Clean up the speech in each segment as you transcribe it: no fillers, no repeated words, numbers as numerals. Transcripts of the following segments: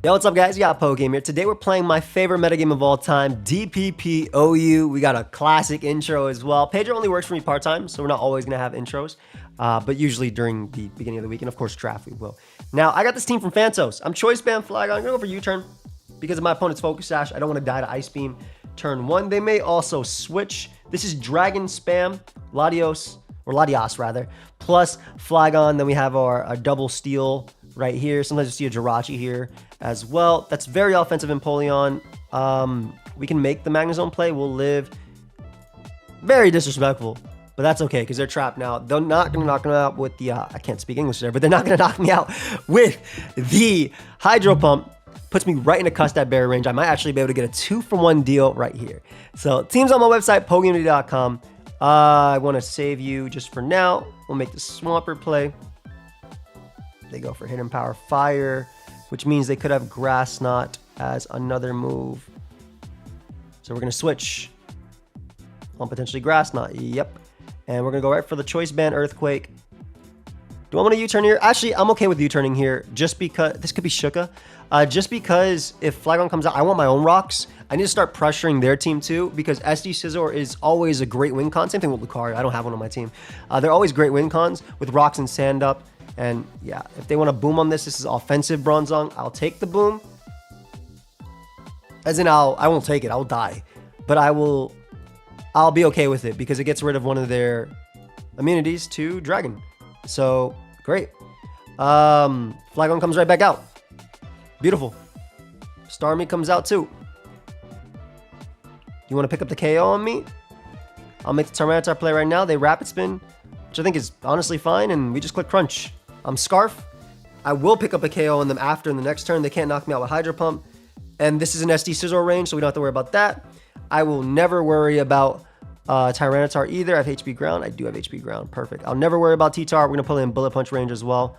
Yo, what's up guys? You got Pokeaim here. Today we're playing my favorite metagame of all time, DPPOU. We got a classic intro as well. Pager only works for me part-time, so we're not always going to have intros. But usually during the beginning of the week, and of course draft we will. Now, I got this team from Phantos. I'm Choice Band Flygon. I'm going to go for U-turn because of my opponent's Focus Sash. I don't want to die to Ice Beam turn 1. They may also switch. This is Dragon Spam, Latios rather, plus Flygon. Then we have our double steal right here. Sometimes you see a Jirachi here as well. That's very offensive in Polion. We can make the Magnezone play. We'll live. Very disrespectful, but that's okay because they're trapped now. They're not going to knock me out with the, I can't speak English there, but they're not going to knock me out with the Hydro Pump. Puts me right in a Custap Berry range. I might actually be able to get a 2-for-1 deal right here. So teams on my website, pokeaimMD.com. I want to save you just for now. We'll make the Swampert play. They go for Hidden Power Fire, which means they could have Grass Knot as another move. So we're going to switch on potentially Grass Knot. Yep. And we're going to go right for the Choice Band Earthquake. Do I want to U-turn here? Actually, I'm okay with U-turning here just because this could be Shuka. Just because if Flygon comes out, I want my own rocks. I need to start pressuring their team too because SD Scizor is always a great win con. Same thing with Lucario. I don't have one on my team. They're always great win cons with rocks and sand up. And yeah, if they want to boom on this, this is offensive Bronzong. I'll take the boom. As in, I won't take it. I'll die. But I'll be okay with it because it gets rid of one of their immunities to Dragon. So, great. Flygon comes right back out. Beautiful. Starmie comes out too. You want to pick up the KO on me? I'll make the Tyranitar play right now. They Rapid Spin, which I think is honestly fine, and we just click Crunch. I'm Scarf. I will pick up a KO on them after in the next turn. They can't knock me out with Hydro Pump. And this is an SD Scizor range, so we don't have to worry about that. I will never worry about Tyranitar either. I have HP Ground. I do have HP Ground. Perfect. I'll never worry about T-Tar. We're going to pull in Bullet Punch range as well.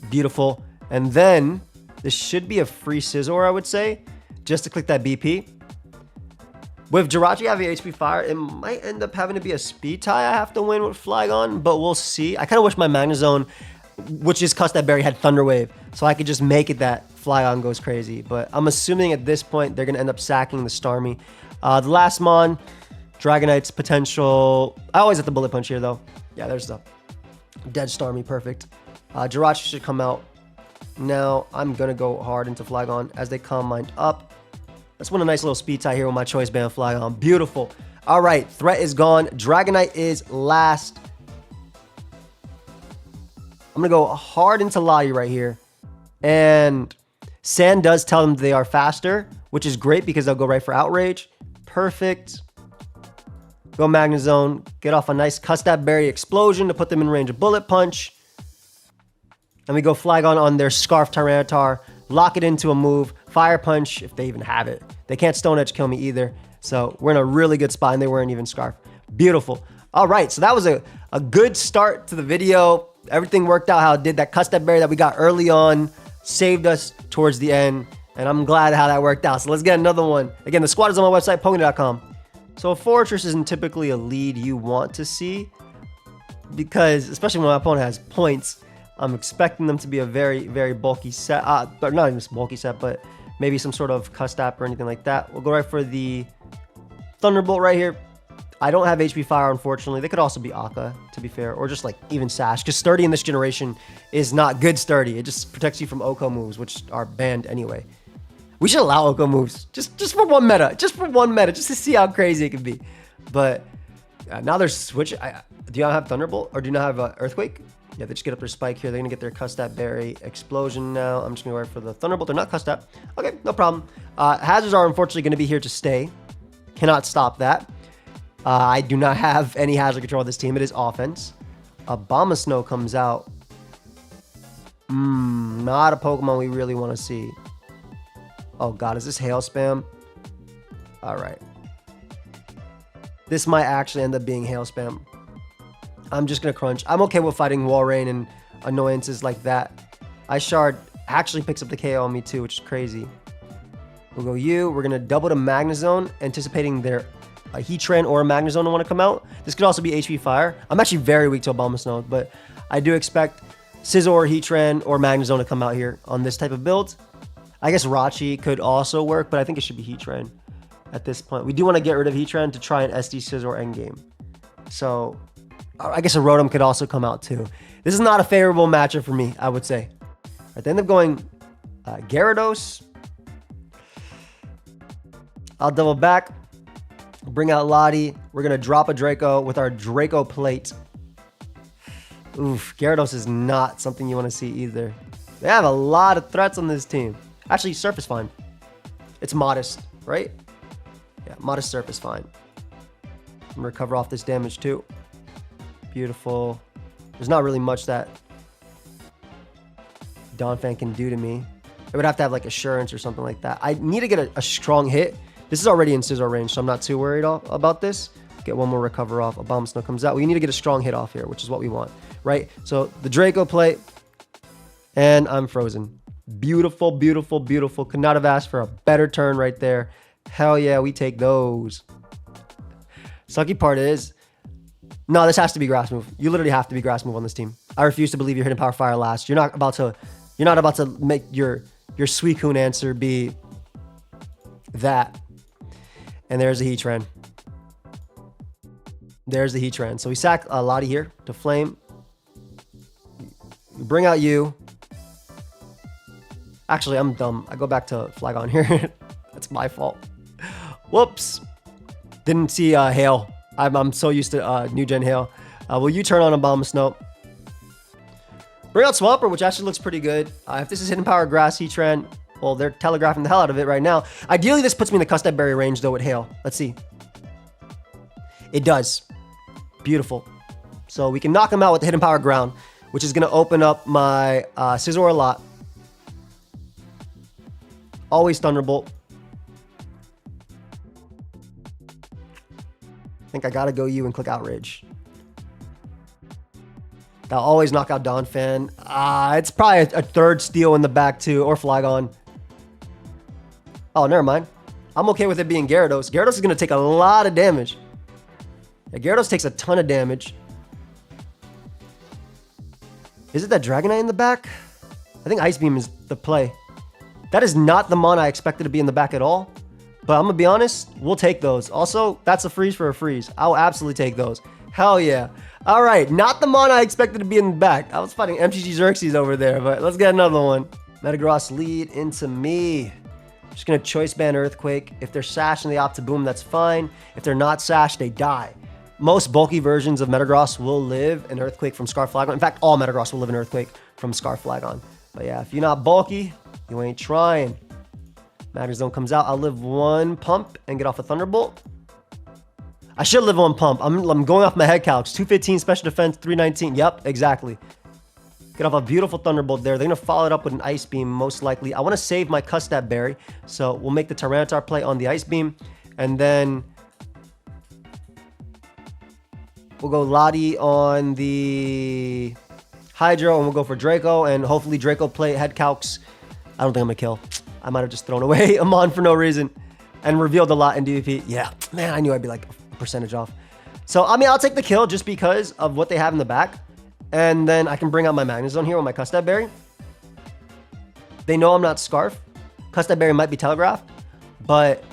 Beautiful. And then this should be a free Scizor, I would say, just to click that BP. With Jirachi having HP Fire, it might end up having to be a speed tie I have to win with Flygon, but we'll see. I kind of wish my Magnezone, which is Custap Berry, had Thunder Wave, so I could just make it that Flygon goes crazy. But I'm assuming at this point, they're going to end up sacking the Starmie. The last Mon, Dragonite's potential. I always have the Bullet Punch here, though. Yeah, there's the dead Starmie. Perfect. Jirachi should come out. Now, I'm going to go hard into Flygon as they Calm Mind up. Let's win a nice little speed tie here with my Choice Band Flygon. Beautiful. All right, Threat is gone. Dragonite is last. I'm going to go hard into Lottie right here. And Sand does tell them they are faster, which is great because they'll go right for Outrage. Perfect. Go Magnezone. Get off a nice Custap Berry Explosion to put them in range of Bullet Punch. And we go Flygon on their Scarf Tyranitar. Lock it into a move. Fire Punch, if they even have it. They can't Stone Edge kill me either. So we're in a really good spot, and they weren't even Scarf. Beautiful. All right, so that was a good start to the video. Everything worked out how it did. That Custap Berry that we got early on saved us towards the end, and I'm glad how that worked out. So let's get another one. Again, the squad is on my website, pokeaimMD.com. So a Fortress isn't typically a lead you want to see because, especially when my opponent has points, I'm expecting them to be a very, very bulky set. But not even bulky set, but maybe some sort of Custap or anything like that. We'll go right for the Thunderbolt right here. I don't have HP Fire, unfortunately. They could also be Akka, to be fair, or just like even Sash. Because Sturdy in this generation is not good Sturdy. It just protects you from Oko moves, which are banned anyway. We should allow Oko moves just for one meta. Just for one meta, just to see how crazy it can be. But now they're switching. Do you not have Thunderbolt or do you not have Earthquake? Yeah, they just get up their Spike here. They're going to get their Custap Berry Explosion now. I'm just going to go right for the Thunderbolt. They're not Custap. Okay, no problem. Hazards are unfortunately going to be here to stay. Cannot stop that. I do not have any hazard control of this team. It is offense. Abomasnow comes out. Not a Pokemon we really want to see. Oh, God. Is this Hail Spam? All right. This might actually end up being Hail Spam. I'm just going to Crunch. I'm okay with fighting Walrein and annoyances like that. Shard actually picks up the KO on me too, which is crazy. We'll go you. We're going to double to Magnezone, anticipating their a Heatran or a Magnezone to want to come out. This could also be HP Fire. I'm actually very weak to Abomasnow, but I do expect Scizor, Heatran, or Magnezone to come out here on this type of build. I guess Rachi could also work, but I think it should be Heatran at this point. We do want to get rid of Heatran to try and SD Scizor endgame. So I guess a Rotom could also come out too. This is not a favorable matchup for me, I would say. Right, they end up going Gyarados. I'll double back, bring out Lottie. We're going to drop a Draco with our Draco plate. Oof, Gyarados is not something you want to see either. They have a lot of threats on this team. Actually, Surf is fine. It's modest, right? Yeah, modest Surf is fine. I'm going to recover off this damage too. Beautiful. There's not really much that Donphan can do to me. It would have to have like Assurance or something like that. I need to get a strong hit. This is already in Scizor range, so I'm not too worried about this. Get one more recover off. A Bomb Snow comes out. We need to get a strong hit off here, which is what we want, right? So the Draco play, and I'm frozen. Beautiful, beautiful, beautiful. Could not have asked for a better turn right there. Hell yeah, we take those. Sucky part is, no, this has to be Grass Move. You literally have to be Grass Move on this team. I refuse to believe you're hitting Power Fire last. You're not about to make your Suicune answer be that. And there's the Heatran. There's the Heatran. So we sack Lottie here to Flame. We bring out you. Actually, I'm dumb. I go back to Flygon here. That's my fault. Whoops. Didn't see Hail. I'm so used to New Gen Hail. Will you turn on a Bomb Snow? Bring out Swampert, which actually looks pretty good. If this is Hidden Power Grass, Heatran, well, they're telegraphing the hell out of it right now. Ideally, this puts me in the Custap Berry range, though, with Hail. Let's see. It does. Beautiful. So we can knock him out with the Hidden Power Ground, which is going to open up my Scizor a lot. Always Thunderbolt. I think I got to go you and click Outrage. That'll always knock out Donphan. It's probably a third steal in the back, too, or Flygon. Oh, never mind. I'm okay with it being Gyarados. Gyarados is going to take a lot of damage. Yeah, Gyarados takes a ton of damage. Is it that Dragonite in the back? I think Ice Beam is the play. That is not the mon I expected to be in the back at all. But I'm going to be honest, we'll take those. Also, that's a freeze for a freeze. I'll absolutely take those. Hell yeah. All right, not the mon I expected to be in the back. I was fighting MTG Xerxes over there, but let's get another one. Metagross lead into me. Just going to Choice Band Earthquake. If they're sashed in the Optiboom, that's fine. If they're not sashed, they die. Most bulky versions of Metagross will live in Earthquake from Scarf Flygon. In fact, all Metagross will live in Earthquake from Scarf Flygon. But yeah, if you're not bulky, you ain't trying. Magnezone comes out. I'll live one pump and get off a Thunderbolt. I should live one pump. I'm going off my head calcs. 215 special defense, 319. Yep, exactly. Get off a beautiful Thunderbolt there. They're going to follow it up with an Ice Beam, most likely. I want to save my Custap Berry, so we'll make the Tyranitar play on the Ice Beam, and then we'll go Lottie on the Hydro, and we'll go for Draco, and hopefully Draco play head calcs. I don't think I'm going to kill. I might have just thrown away a mon for no reason and revealed a lot in DVP. Yeah, man, I knew I'd be like a percentage off. So, I mean, I'll take the kill just because of what they have in the back. And then I can bring out my Magnezone here with my Custap Berry. They know I'm not Scarf. Custap Berry might be telegraphed. But,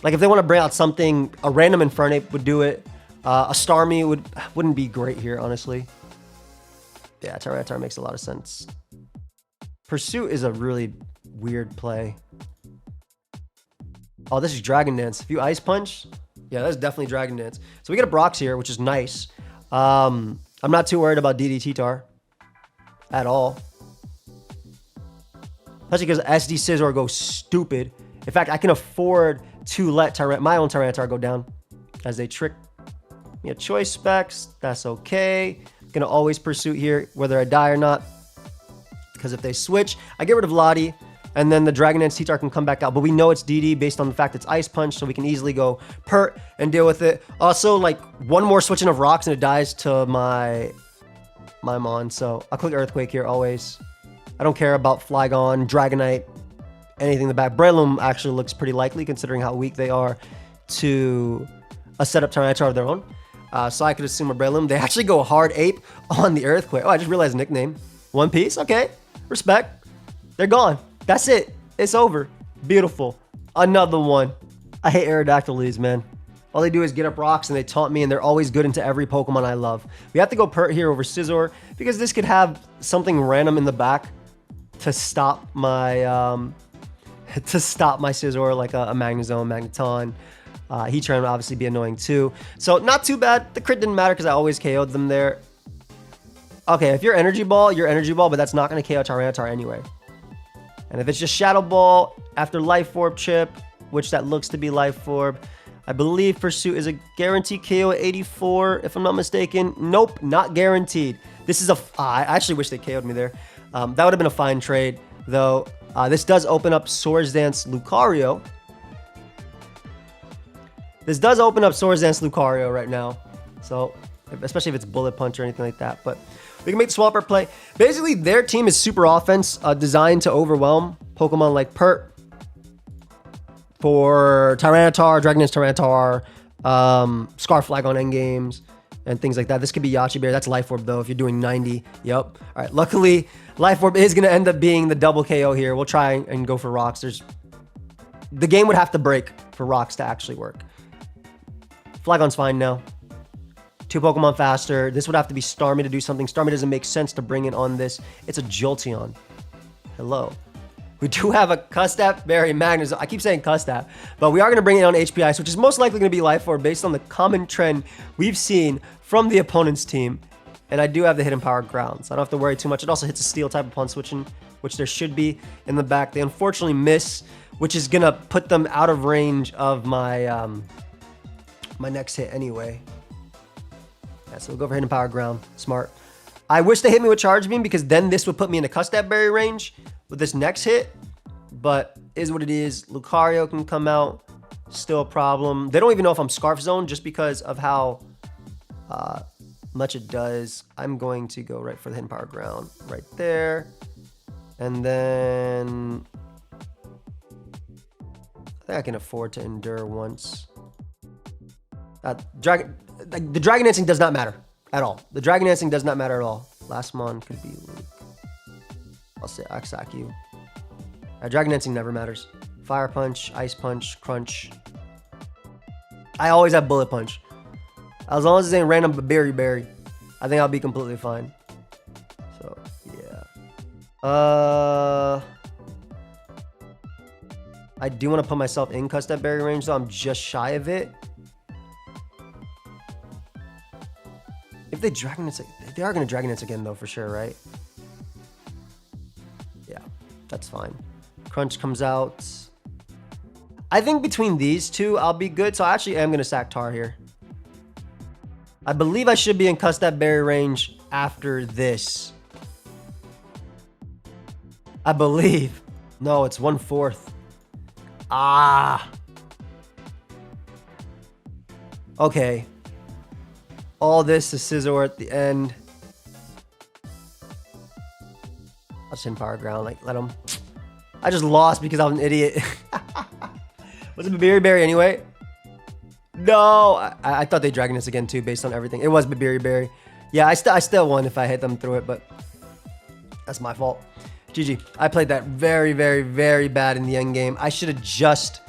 like, if they want to bring out something, a random Infernape would do it. A Starmie wouldn't be great here, honestly. Yeah, Tyranitar makes a lot of sense. Pursuit is a really weird play. Oh, this is Dragon Dance. If you Ice Punch, yeah, that's definitely Dragon Dance. So we get a Brox here, which is nice. I'm not too worried about DD-T-Tar at all. Especially because SD Scizor goes stupid. In fact, I can afford to let my own Tyranitar go down as they trick me a choice specs. That's okay. Gonna always Pursuit here, whether I die or not. Because if they switch, I get rid of Lottie, and then the Dragon Dance T-Tar can come back out. But we know it's DD based on the fact it's Ice Punch, so we can easily go Pert and deal with it. Also, like, one more switching of rocks and it dies to my mon. So I'll click Earthquake here always. I don't care about Flygon, Dragonite, anything in the back. Breloom actually looks pretty likely considering how weak they are to a setup Tyranitar of their own. So I could assume a Breloom. They actually go hard ape on the Earthquake. Oh, I just realized nickname. One Piece. Okay. Respect. They're gone. That's it. It's over. Beautiful. Another one. I hate Aerodactyl leads, man. All they do is get up rocks and they taunt me, and they're always good into every Pokemon I love. We have to go Pert here over Scizor because this could have something random in the back to stop my Scizor, like a Magnezone, Magneton. Heatran would obviously be annoying too. So not too bad. The crit didn't matter because I always KO'd them there. Okay, if you're Energy Ball, but that's not going to KO Tyranitar anyway. And if it's just Shadow Ball after Life Orb chip, which that looks to be Life Orb, I believe Pursuit is a guaranteed KO at 84, if I'm not mistaken. Nope, not guaranteed. This is I actually wish they KO'd me there. That would have been a fine trade, though. This does open up Swords Dance Lucario. This does open up Swords Dance Lucario right now. So, especially if it's Bullet Punch or anything like that. But we can make the Swampert play. Basically, their team is super offense, designed to overwhelm Pokemon like Pert. For Tyranitar, Dragon's Tyranitar, Scarf Flygon endgames, and things like that. This could be Yachi Bear. That's Life Orb, though, if you're doing 90. Yep. All right. Luckily, Life Orb is going to end up being the double KO here. We'll try and go for Rocks. The game would have to break for Rocks to actually work. Flygon's fine now. 2 Pokemon faster. This would have to be Starmie to do something. Starmie doesn't make sense to bring it on this. It's a Jolteon. Hello. We do have a Custap Berry Magnezone. I keep saying Custap, but we are going to bring it on HP Ice, which is most likely going to be Life Orb based on the common trend we've seen from the opponent's team. And I do have the Hidden Power Ground, so I don't have to worry too much. It also hits a Steel type upon switching, which there should be in the back. They unfortunately miss, which is going to put them out of range of my my next hit anyway. Yeah, so we'll go for Hidden Power Ground. Smart. I wish they hit me with Charge Beam because then this would put me in a Custap Berry range with this next hit, but is what it is. Lucario can come out, still a problem. They don't even know if I'm Scarf Zone just because of how much it does. I'm going to go right for the Hidden Power Ground right there. And then I think I can afford to endure once. The Dragon Dancing does not matter at all. The Dragon Dancing does not matter at all. Last mon could be Luke. I'll say Axaku. Dragon Dancing never matters. Fire Punch, Ice Punch, Crunch. I always have Bullet Punch. As long as it ain't random Berry, I think I'll be completely fine. So, yeah. I do want to put myself in Custap Berry range, so I'm just shy of it. If they Dragon Dance, they are going to Dragon Dance again, though, for sure, right? Yeah, that's fine. Crunch comes out. I think between these two, I'll be good. So I actually am going to sack Tar here. I believe I should be in Custap Berry range after this. I believe. No, it's 1/4. Ah. Okay. All this is Scizor at the end. I'll just Hidden Power Ground. Like, let him. I just lost because I was an idiot. Was it Berry anyway? No. I thought they Dragon Dance again too based on everything. It was Berry. Yeah, I still won if I hit them through it, but that's my fault. GG. I played that very, very, very bad in the end game. I should have just...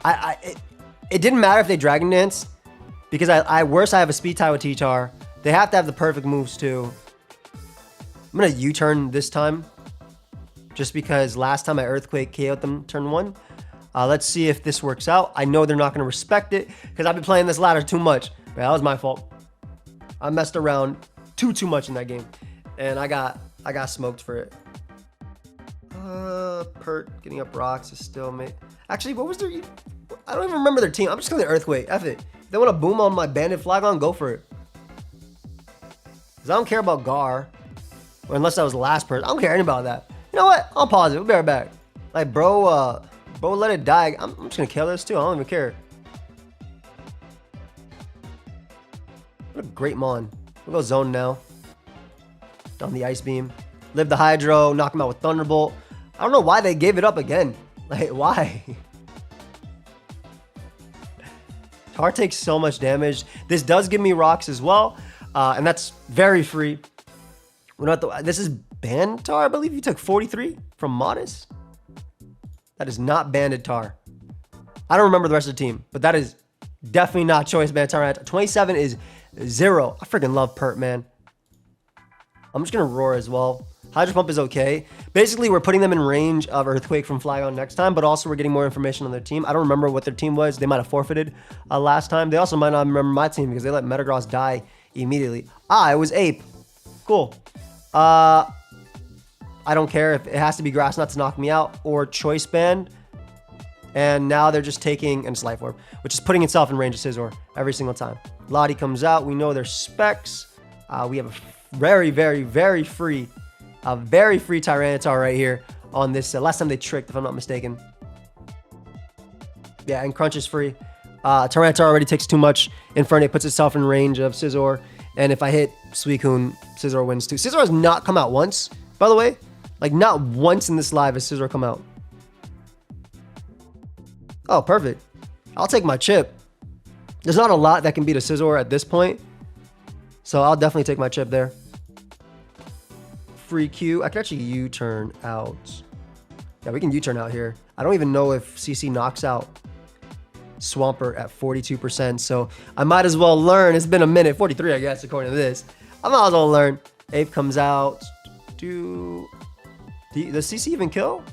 It didn't matter if they Dragon Dance because I have a Speed Tie with T-Tar. They have to have the perfect moves too. I'm going to U-turn this time just because last time I Earthquake KO'd them turn 1. Let's see if this works out. I know they're not going to respect it because I've been playing this ladder too much. But that was my fault. I messed around too much in that game. And I got smoked for it. Pert getting up rocks is still mate. Actually, what was their... I don't even remember their team. I'm just going to Earthquake. F it. If they want to boom on my Bandit Flygon, go for it. Because I don't care about Gar. Or unless that was the last person. I don't care anything about that. You know what? I'll pause it. We'll be right back. Like, bro, let it die. I'm just going to kill this too. I don't even care. What a great mon. We'll go zone now. Down the Ice Beam. Live the Hydro. Knock him out with Thunderbolt. I don't know why they gave it up again. Like, why? Tar takes so much damage. This does give me rocks as well, and that's very free. We don't have to, this is banned Tar, I believe you took 43 from Modest. That is not banded Tar. I don't remember the rest of the team, but that is definitely not choice band Tar. 27 is 0. I freaking love Pert, man. I'm just going to Roar as well. Hydro Pump is okay. Basically, we're putting them in range of Earthquake from Flygon next time, but also we're getting more information on their team. I don't remember what their team was. They might have forfeited last time. They also might not remember my team because they let Metagross die immediately. It was Ape. Cool. I don't care if it has to be Grass Knot to knock me out or Choice Band. And now they're just taking, and it's Life Orb, which is putting itself in range of Scizor every single time. Lottie comes out. We know their specs. We have a very, very, very free Tyranitar right here on this. Last time they tricked, if I'm not mistaken. Yeah, and Crunch is free. Tyranitar already takes too much Infernape, puts itself in range of Scizor. And if I hit Suicune, Scizor wins too. Scizor has not come out once, by the way. Like, not once in this live has Scizor come out. Oh, perfect. I'll take my chip. There's not a lot that can beat a Scizor at this point. So I'll definitely take my chip there. Free Q. I can actually U-turn out. Yeah, we can U-turn out here. I don't even know if CC knocks out Swampert at 42%. So I might as well learn. It's been a minute. 43, I guess, according to this. I might as well learn. Ape comes out. Does CC even kill?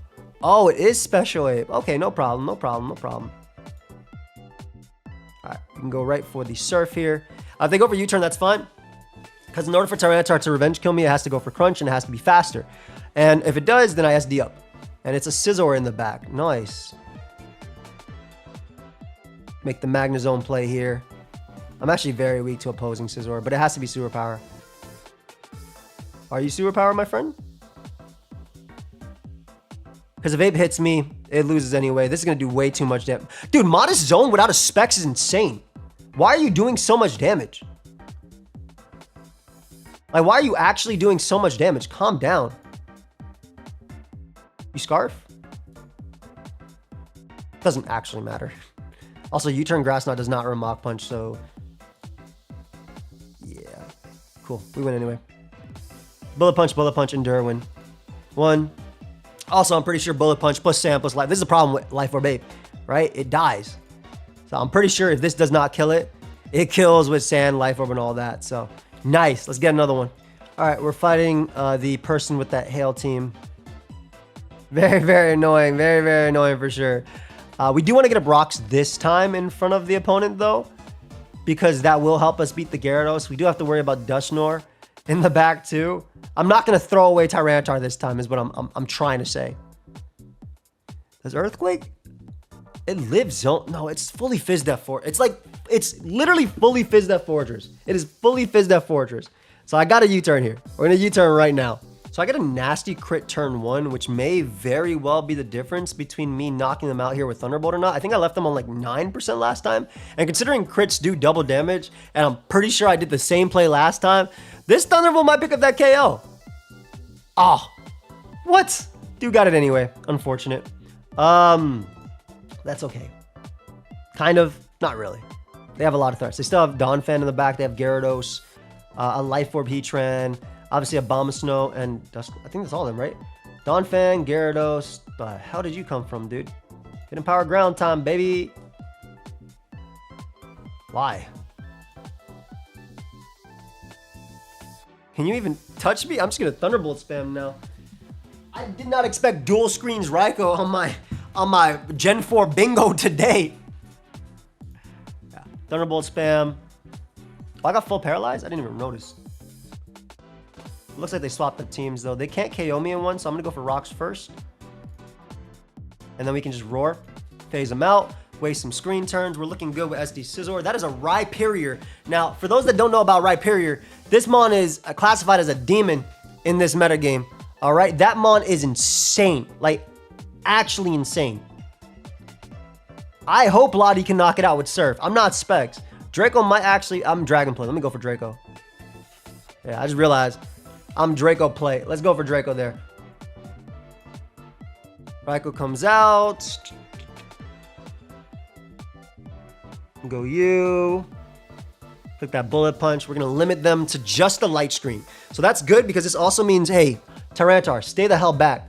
Oh, it is Special Ape. Okay, no problem. No problem. No problem. All right, we can go right for the Surf here. If they go for U-turn, that's fine. Because in order for Tyranitar to revenge kill me, it has to go for Crunch and it has to be faster. And if it does, then I SD up. And it's a Scizor in the back. Nice. Make the Magnezone play here. I'm actually very weak to opposing Scizor, but it has to be Superpower. Are you Superpower, my friend? Because if Ape hits me, it loses anyway. This is going to do way too much damage. Dude, Modest Zone without a Specs is insane. Why are you doing so much damage? Like, why are you actually doing so much damage? Calm down. You Scarf? Doesn't actually matter. Also, U-turn Grass Knot does not run Mach Punch, so... yeah. Cool. We win anyway. Bullet Punch, Endure win. 1. Also, I'm pretty sure Bullet Punch plus Sand plus Life. This is the problem with Life Orb Ape, right? It dies. So I'm pretty sure if this does not kill it, it kills with Sand, Life Orb, and all that. So, nice. Let's get another one. All right, we're fighting the person with that Hail team. Very, very annoying. Very, very annoying for sure. We do want to get up rocks this time in front of the opponent, though, because that will help us beat the Gyarados. We do have to worry about Dusknoir in the back, too. I'm not going to throw away Tyranitar this time, is what I'm trying to say. Does Earthquake? It lives zone. No, it's fully Fizz Def Fortress. It's literally fully Fizz Def Fortress. It is fully Fizz Def Fortress. So I got a U-turn here. We're going to U-turn right now. So I get a nasty crit turn 1, which may very well be the difference between me knocking them out here with Thunderbolt or not. I think I left them on like 9% last time. And considering crits do double damage, and I'm pretty sure I did the same play last time, this Thunderbolt might pick up that KO. Oh, what? Dude got it anyway. Unfortunate. That's okay. Kind of. Not really. They have a lot of threats. They still have Donphan in the back. They have Gyarados, a Life Orb Heatran, obviously a Abomasnow, and Dusk. I think that's all of them, right? Donphan, Gyarados. The hell did you come from, dude? Hidden Power Ground time, baby. Why? Can you even touch me? I'm just gonna Thunderbolt spam now. I did not expect dual screens Raikou on my Gen 4 bingo today. Yeah. Thunderbolt spam. Oh, I got full paralyzed? I didn't even notice. Looks like they swapped the teams though. They can't KO me in one, so I'm gonna go for rocks first. And then we can just roar, phase them out, waste some screen turns. We're looking good with SD Scizor. That is a Rhyperior. Now, for those that don't know about Rhyperior, this mon is classified as a demon in this metagame. All right, that mon is insane, like actually insane. I hope Lottie can knock it out with Surf. I'm not Specs. Draco might actually, I'm Dragon Play. Let me go for Draco. Yeah, I just realized I'm Draco Play. Let's go for Draco there. Raikou comes out. Go you. Click that bullet punch. We're going to limit them to just the light screen. So that's good because this also means, hey, Tyranitar, stay the hell back.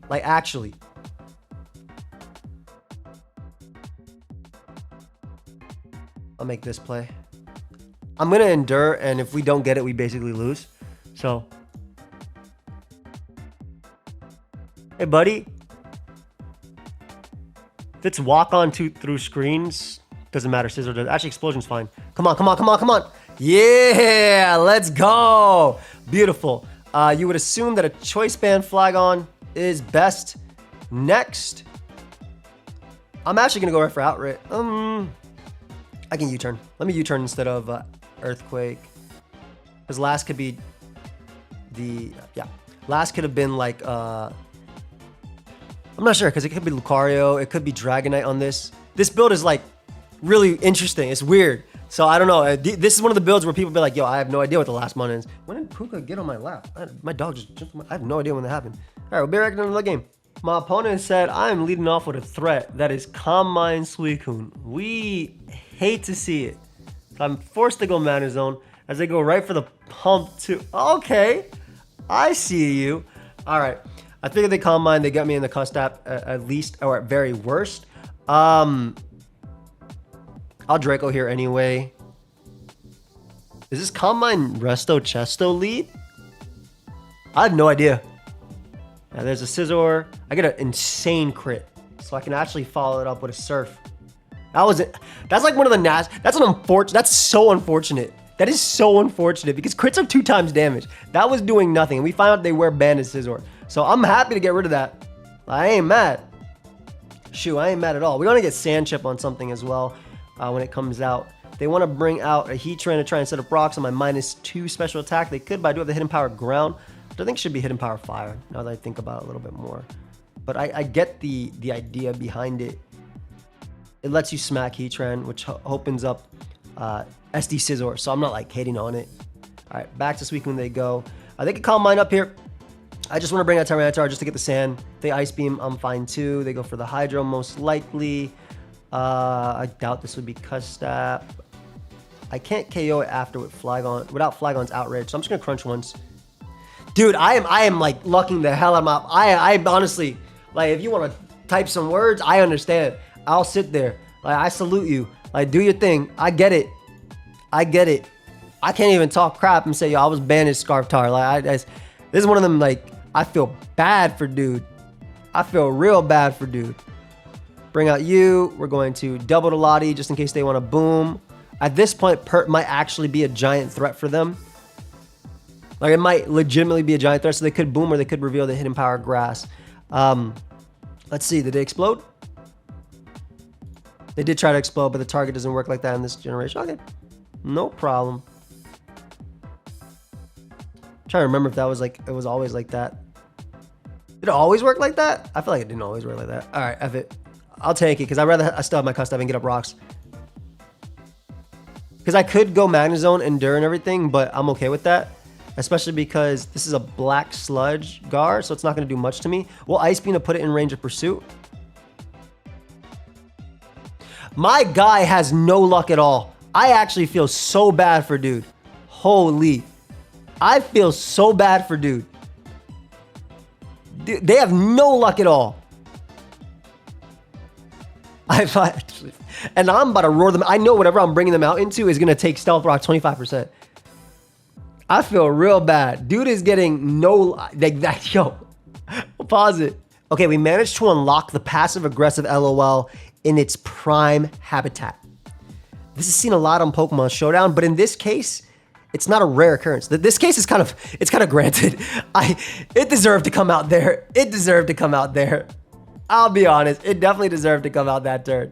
Like, actually. I'll make this play. I'm going to endure, and if we don't get it, we basically lose. So, hey, buddy. If it's walk on through screens, doesn't matter. Scissor does. Actually, explosion's fine. Come on, come on, come on, come on. Yeah, let's go. Beautiful. You would assume that a choice band Flygon is best. Next, I'm actually gonna go right for outright. I can U-turn. Let me U-turn instead of Earthquake. Because last could be last could have been like I'm not sure because it could be Lucario, it could be Dragonite on this. This build is like really interesting. It's weird. So I don't know. This is one of the builds where people be like, yo, I have no idea what the last one is. When did Puka get on my lap? My dog just jumped on I have no idea when that happened. All right, we'll be right back in the game. My opponent said, I am leading off with a threat that is Calm Mind Suicune. We hate to see it. So I'm forced to go Magnezone as they go right for the pump too. Okay, I see you. All right, I figured they Calm Mind. They got me in the Custap at least, or at very worst. I'll Draco here anyway. Is this Calm Mind Resto Chesto lead? I have no idea. Yeah, there's a Scizor. I get an insane crit, so I can actually follow it up with a Surf. That was it. That's like one of the That's an unfortunate. That's so unfortunate. That is so unfortunate because crits are 2 times damage. That was doing nothing, and we find out they were banned as Scizor. So I'm happy to get rid of that. I ain't mad. Shoot, I ain't mad at all. We want to get Sand Chip on something as well when it comes out. They want to bring out a Heatran to try and set up rocks on my -2 special attack. They could, but I do have the Hidden Power Ground. I think should be Hidden Power Fire now that I think about it a little bit more. But I get the idea behind it. It lets you smack Heatran, which opens up SD Scizor, so I'm not like hating on it. All right, back to Suicune they go. They can Calm Mind up here. I just want to bring out Tyranitar just to get the sand. If they Ice Beam, I'm fine too. They go for the Hydro most likely. I doubt this would be Custap. I can't KO it after with Flygon without Flygon's Outrage, so I'm just gonna crunch once. Dude, I am like lucking the hell out of my... I honestly, like, if you want to type some words, I understand. I'll sit there. Like, I salute you. Like, do your thing. I get it. I get it. I can't even talk crap and say, yo, I was banned as Scarftar. Like, this is one of them, like, I feel bad for dude. I feel real bad for dude. Bring out you. We're going to double the Lottie just in case they want to boom. At this point, Pert might actually be a giant threat for them. Like, it might legitimately be a giant threat, so they could boom or they could reveal the Hidden Power Grass. Let's see, did they explode? They did try to explode, but the target doesn't work like that in this generation. Okay, no problem. I'm trying to remember if that was like, it was always like that. Did it always work like that? I feel like it didn't always work like that. All right, F it. I'll take it because I still have my Custap and get up rocks. Because I could go Magnezone, Endure, and everything, but I'm okay with that. Especially because this is a black sludge Gar, so it's not going to do much to me. We'll Ice Beam to put it in range of pursuit. My guy has no luck at all. I actually feel so bad for dude. Holy. I feel so bad for dude. Dude, they have no luck at all. And I'm about to roar them. I know whatever I'm bringing them out into is going to take Stealth Rock 25%. I feel real bad. Dude is getting no, like that, yo. Pause it. Okay, we managed to unlock the passive aggressive LOL in its prime habitat. This is seen a lot on Pokemon Showdown, but in this case, it's not a rare occurrence. This case is kind of granted. It deserved to come out there. It deserved to come out there. I'll be honest, it definitely deserved to come out that turn.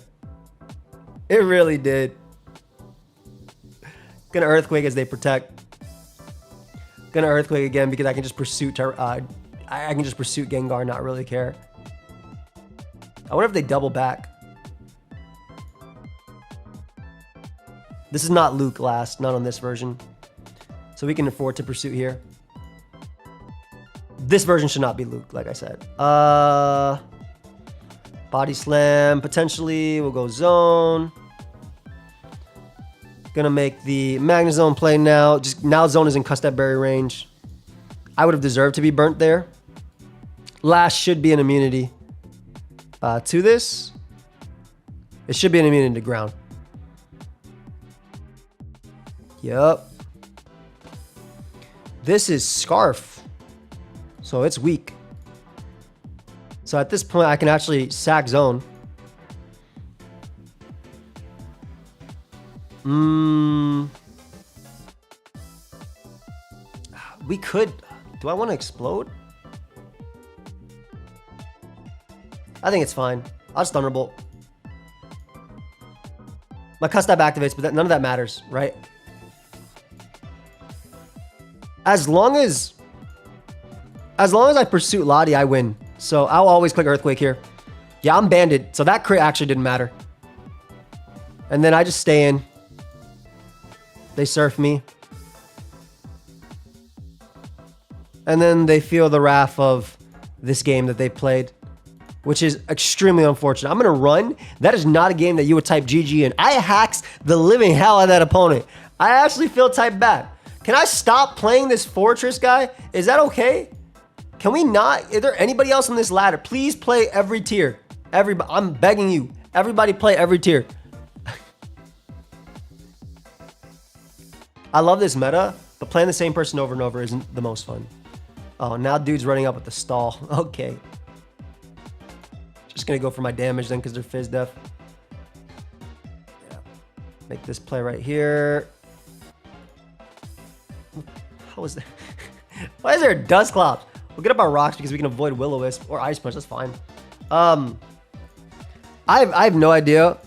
It really did. Gonna Earthquake as they protect. Gonna Earthquake again because I can just pursuit I can just pursuit Gengar, not really care. I wonder if they double back. This is not Luke last, not on this version. So we can afford to pursuit here. This version should not be Luke, like I said. Body Slam, potentially. We'll go Zone. Gonna make the Magnezone play now. Just now Zone is in Custap Berry range. I would have deserved to be burnt there. Last should be an immunity to this. It should be an immunity to ground. Yup. This is Scarf. So it's weak. So at this point, I can actually sack Zone. We could. Do I want to explode? I think it's fine. I'll just Thunderbolt. My Custap activates, but none of that matters, right? As long as I pursue Lottie, I win. So I'll always click Earthquake here. Yeah, I'm banded, so that crit actually didn't matter. And then I just stay in. They surf me. And then they feel the wrath of this game that they played, which is extremely unfortunate. I'm going to run. That is not a game that you would type GG in. I hacks the living hell out of that opponent. I actually feel type bad. Can I stop playing this Fortress guy? Is that okay? Can we not? Is there anybody else on this ladder? Please play every tier. Everybody, I'm begging you. Everybody play every tier. I love this meta, but playing the same person over and over isn't the most fun. Oh, now dude's running up with the stall. Okay. Just gonna go for my damage then because they're Fizz Def. Yeah. Make this play right here. How is that? Why is there a Dusclops? We'll get up our rocks because we can avoid Will-O-Wisp or Ice Punch. That's fine. I have no idea.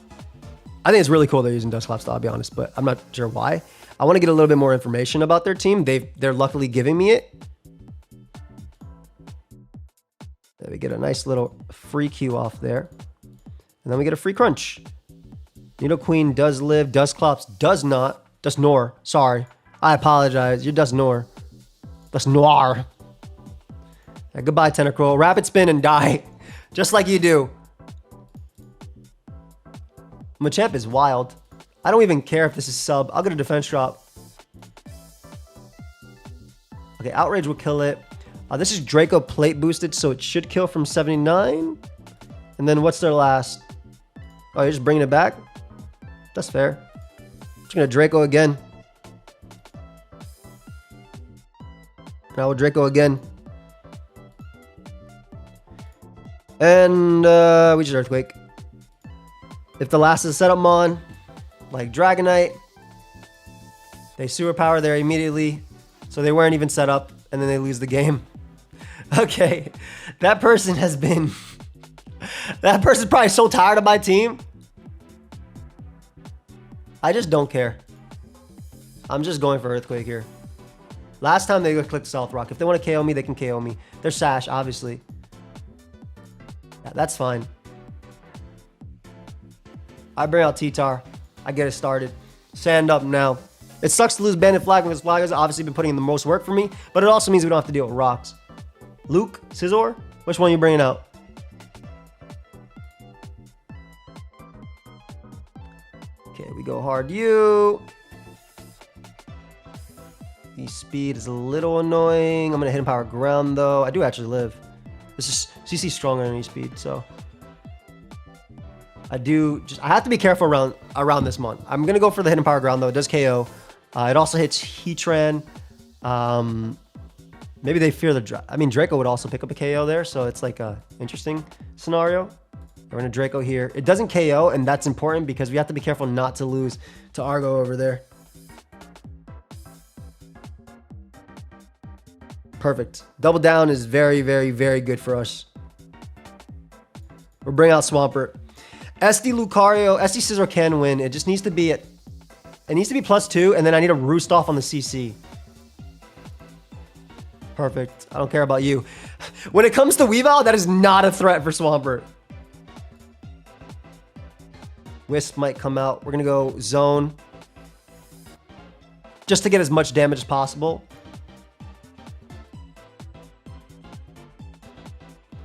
I think it's really cool they're using Dusclops, I'll be honest, but I'm not sure why. I want to get a little bit more information about their team. They're luckily giving me it. There we get a nice little free Q off there. And then we get a free crunch. Nidoqueen does live. Dusclops does not. Dusknoir. Sorry. I apologize. You're Dusknoir. Dusknoir. Yeah, goodbye, Tentacruel. Rapid spin and die. Just like you do. Machamp is wild. I don't even care if this is sub. I'll get a defense drop. Okay, Outrage will kill it. This is Draco plate boosted, so it should kill from 79. And then what's their last? Oh, you're just bringing it back? That's fair. Just gonna Draco again. Now we'll Draco again. And we just Earthquake. If the last is setup mon, like Dragonite, they Sewer Power there immediately. So they weren't even set up, and then they lose the game. Okay, that person has been... That person's probably so tired of my team. I just don't care. I'm just going for Earthquake here. Last time they clicked Stealth Rock. If they want to KO me, they can KO me. They're Sash, obviously. Yeah, that's fine. I bring out T-Tar. I get it started. Sand up now. It sucks to lose Bandit Flygon because Flygon's obviously been putting in the most work for me, but it also means we don't have to deal with rocks. Luke, Scizor, which one are you bringing out? Okay, we go hard you. The speed is a little annoying. I'm going to Hidden Power Ground though. I do actually live. This is CC stronger than E-Speed, so... I have to be careful around this mon. I'm going to go for the Hidden Power Ground though. It does KO. It also hits Heatran. Maybe they fear the... I mean, Draco would also pick up a KO there, so it's like a interesting scenario. We're going to Draco here. It doesn't KO, and that's important because we have to be careful not to lose to Argo over there. Perfect. Double down is very, very, very good for us. We'll bring out Swampert. SD Lucario, SD Scizor can win. It just needs to be at... It needs to be +2, and then I need a Roost off on the CC. Perfect. I don't care about you. When it comes to Weavile, that is not a threat for Swampert. Wisp might come out. We're going to go Zone. Just to get as much damage as possible.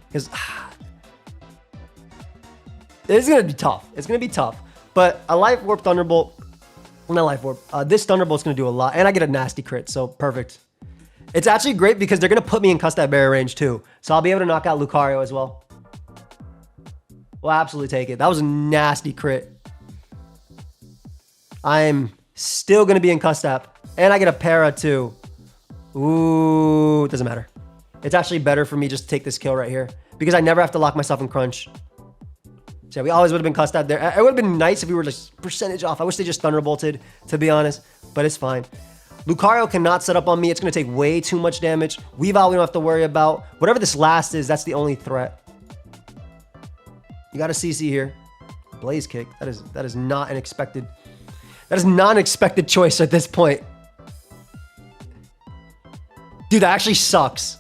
Because... It's going to be tough. It's going to be tough. But a Life Warp Thunderbolt Not Life Orb. This Thunderbolt's going to do a lot. And I get a nasty crit, so perfect. It's actually great because they're going to put me in Custap Barrier range too. So I'll be able to knock out Lucario as well. We'll absolutely take it. That was a nasty crit. I'm still going to be in Custap. And I get a Para too. Ooh, doesn't matter. It's actually better for me just to take this kill right here. Because I never have to lock myself in crunch. So yeah, we always would have been Custap there. It would have been nice if we were just percentage off. I wish they just Thunderbolted, to be honest. But it's fine. Lucario cannot set up on me. It's going to take way too much damage. Weavile, we don't have to worry about. Whatever this last is, that's the only threat. You got a CC here. Blaze Kick. That is not an expected... That is not an expected choice at this point. Dude, that actually sucks.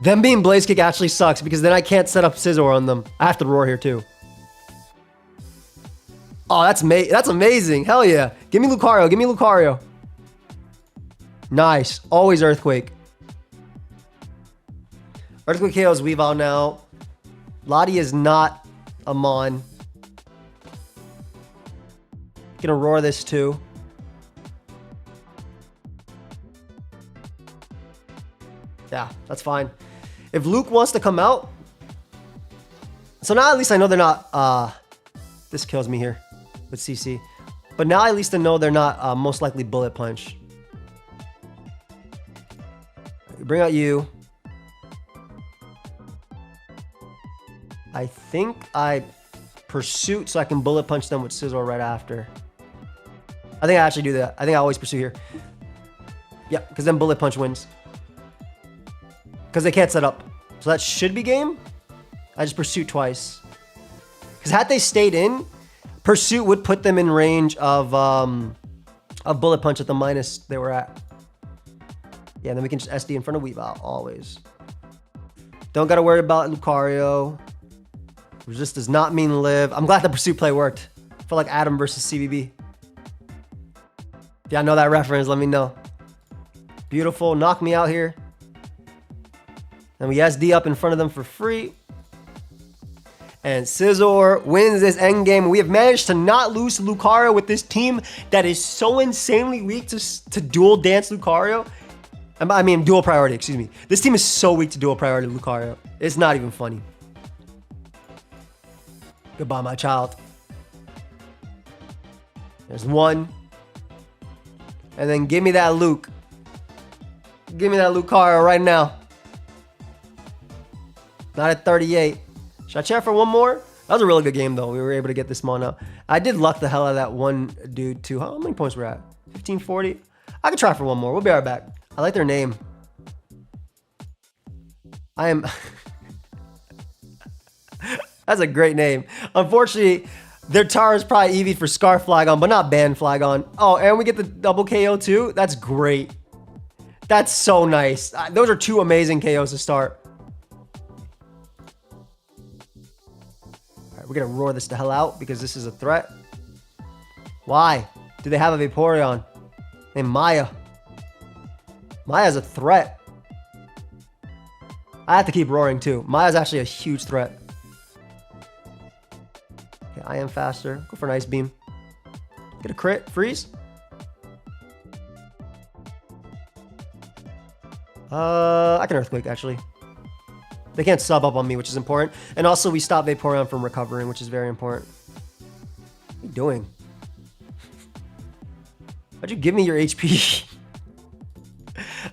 Them being Blaze Kick actually sucks because then I can't set up Scizor on them. I have to Roar here too. Oh, that's amazing. Hell yeah. Give me Lucario. Give me Lucario. Nice. Always Earthquake. Earthquake KOs Weavile now. Lottie is not a Mon. Gonna Roar this too. Yeah, that's fine. If Luke wants to come out. So now at least I know they're not... this kills me here with CC. But now at least I know they're not most likely Bullet Punch. Bring out you. I think I Pursuit so I can Bullet Punch them with Scizor right after. I think I actually do that. I think I always Pursue here. Yep, because then Bullet Punch wins. Because they can't set up. So that should be game. I just Pursuit twice. Because had they stayed in, Pursuit would put them in range of Bullet Punch at the minus they were at. Yeah, and then we can just SD in front of Weavile, always. Don't got to worry about Lucario. Resist does not mean live. I'm glad the Pursuit play worked. I feel like Adam versus CBB. If y'all know that reference, let me know. Beautiful. Knock me out here. And we SD up in front of them for free. And Scizor wins this endgame. We have managed to not lose to Lucario with this team that is so insanely weak to dual dance Lucario. I mean, dual priority, excuse me. This team is so weak to dual priority Lucario. It's not even funny. Goodbye, my child. There's one. And then give me that Luke. Give me that Lucario right now. Not at 38. Should I check for one more? That was a really good game, though. We were able to get this Mon out. I did luck the hell out of that one dude, too. How many points we're at? 1540? I can try for one more. We'll be right back. I like their name. I am... That's a great name. Unfortunately, their Tara is probably EV for Scarf Flygon, but not Ban Flygon. Oh, and we get the double KO too? That's great. That's so nice. Those are two amazing KOs to start. All right, we're going to roar this the hell out because this is a threat. Why? Do they have a Vaporeon? Named Maya. Maya's a threat. I have to keep roaring too. Maya's actually a huge threat. Okay, I am faster. Go for an Ice Beam. Get a crit. Freeze. I can Earthquake actually. They can't sub up on me, which is important. And also we stop Vaporeon from recovering, which is very important. What are you doing? Why'd you give me your HP?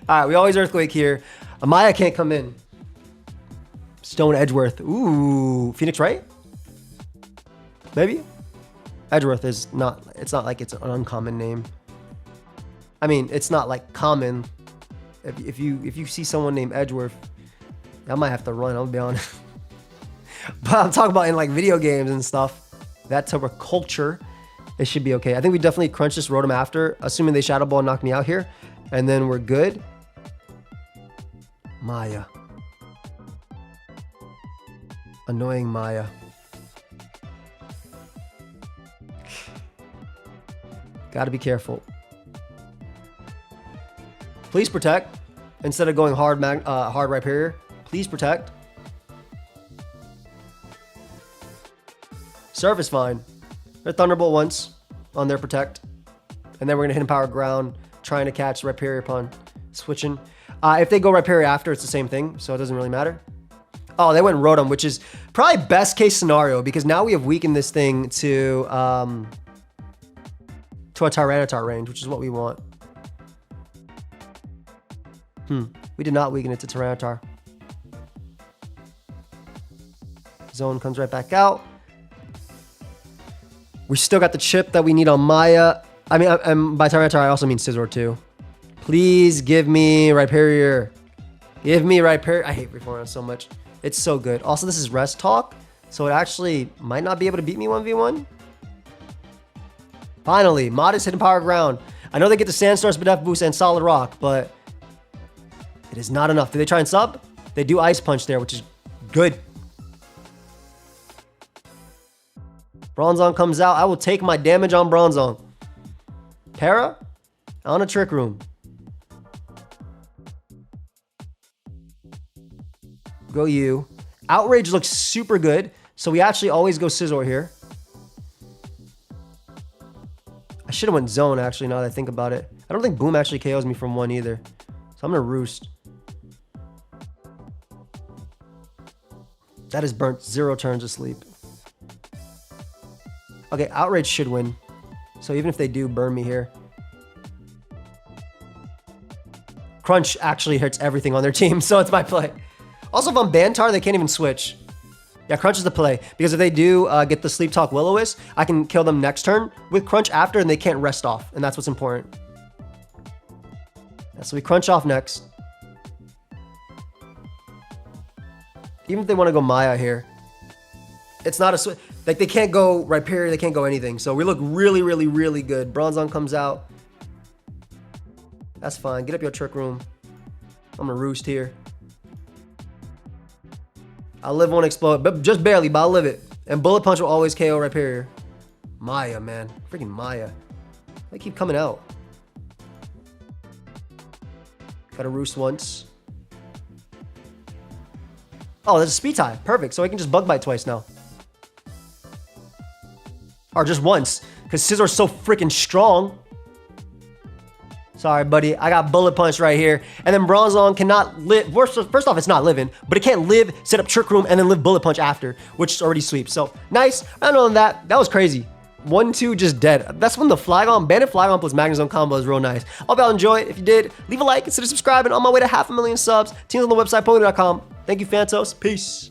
Alright, we always Earthquake here. Amaya can't come in. Stone Edgeworth. Ooh. Phoenix Wright? Maybe? Edgeworth is not... It's not like it's an uncommon name. I mean, it's not like common. If you see someone named Edgeworth, I might have to run, I'll be honest. But I'm talking about in like video games and stuff. That type of culture, it should be okay. I think we definitely crunch this Rotom after, assuming they Shadow Ball and knock me out here. And then we're good. Maya. Annoying Maya. Gotta be careful. Please protect. Instead of going hard Rhyperior. Please protect. Surf is fine. They're Thunderbolt once on their Protect. And then we're going to Hidden Power Ground, trying to catch Rhyperior upon switching. If they go Rhyperior after, it's the same thing, so it doesn't really matter. Oh, they went Rotom, which is probably best case scenario, because now we have weakened this thing to a Tyranitar range, which is what we want. We did not weaken it to Tyranitar. Zone comes right back out. We still got the chip that we need on Maya. I mean, by Tyranitar, I also mean Scizor too. Please give me Rhyperior. Give me Rhyperior. I hate Reform so much. It's so good. Also, this is Rest Talk, so it actually might not be able to beat me 1v1. Finally, Modest Hidden Power Ground. I know they get the Sandstorm, Spadef Boost, and Solid Rock, but it is not enough. Do they try and sub? They do Ice Punch there, which is good. Bronzong comes out. I will take my damage on Bronzong. Para on a Trick Room. Go you. Outrage looks super good, so we actually always go Scizor here. I should have went Zone, actually, now that I think about it. I don't think Boom actually KOs me from one either. So I'm going to Roost. That is burnt 0 turns of sleep. Okay, Outrage should win. So even if they do burn me here. Crunch actually hurts everything on their team, so it's my play. Also, if I'm Bantar, they can't even switch. Yeah, Crunch is the play. Because if they do get the Sleep Talk Will-O-Wisp, I can kill them next turn with Crunch after, and they can't rest off. And that's what's important. Yeah, so we Crunch off next. Even if they want to go Maya here, it's not a switch. Like, they can't go Rhyperior, they can't go anything. So we look really, really, really good. Bronzong comes out. That's fine. Get up your Trick Room. I'm going to Roost here. I'll live, won't explode, but just barely, but I'll live it. And Bullet Punch will always KO Rhyperior. Maya, man. Freaking Maya. They keep coming out. Gotta Roost once. Oh, there's a Speed Tie. Perfect. So I can just Bug Bite twice now. Or just once. Because Scizor's so freaking strong. Sorry, buddy. I got Bullet Punch right here. And then Bronzong cannot live. First off, it's not living. But it can't live, set up Trick Room, and then live Bullet Punch after. Which is already sweeps. So, nice. Other than that, that was crazy. 1-2 just dead. That's when the Flygon, Bandit Flygon plus Magnezone combo is real nice. Hope y'all enjoy. If you did, leave a like, consider subscribing. On my way to 500,000 subs. Teams on the website, Pokemon.com. Thank you, Phantos. Peace.